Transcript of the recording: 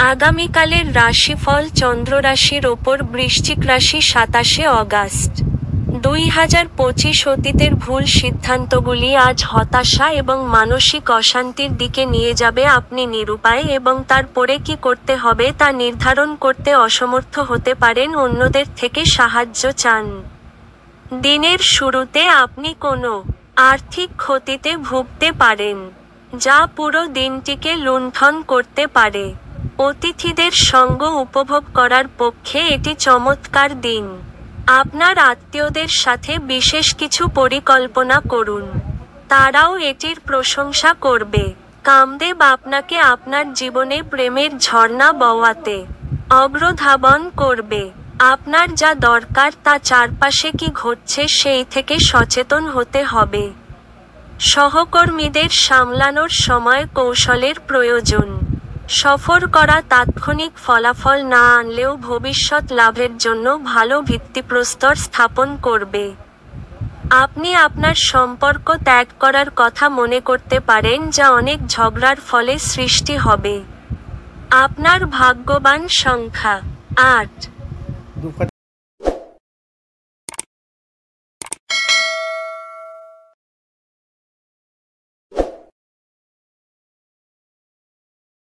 আগামীকালের রাশিফল চন্দ্র রাশির ওপর বৃশ্চিক রাশি 27শে অগাস্ট 2025। অতীতের ভুল সিদ্ধান্তগুলি আজ হতাশা এবং মানসিক অশান্তির দিকে নিয়ে যাবে। আপনি নিরুপায় এবং তারপরে কি করতে হবে তা নির্ধারণ করতে অসমর্থ হতে পারেন। অন্যদের থেকে সাহায্য চান। দিনের শুরুতে আপনি কোনো আর্থিক ক্ষতিতে ভুগতে পারেন, যা পুরো দিনটিকে লুণ্ঠন করতে পারে। অতিথিদের সঙ্গ উপভোগ করার পক্ষে এটি চমৎকার দিন। আপনার আত্মীয়দের সাথে বিশেষ কিছু পরিকল্পনা করুন, তারাও এটির প্রশংসা করবে। কামদেব আপনাকে আপনার জীবনে প্রেমের ঝর্ণা বওয়াতে অগ্রধাবন করবে। আপনার যা দরকার তা চারপাশে কি ঘটছে সেই থেকে সচেতন হতে হবে। সহকর্মীদের সামলানোর সময় কৌশলের প্রয়োজন। সফর করা তাৎক্ষণিক ফলাফল না আনলেও ভবিষ্যৎ লাভের জন্য ভালো ভিত্তিপ্রস্তর স্থাপন করবে। আপনি আপনার সম্পর্ক ত্যাগ করার কথা মনে করতে পারেন, যা অনেক ঝগড়ার ফলে সৃষ্টি হবে। আপনার ভাগ্যবান সংখ্যা 8।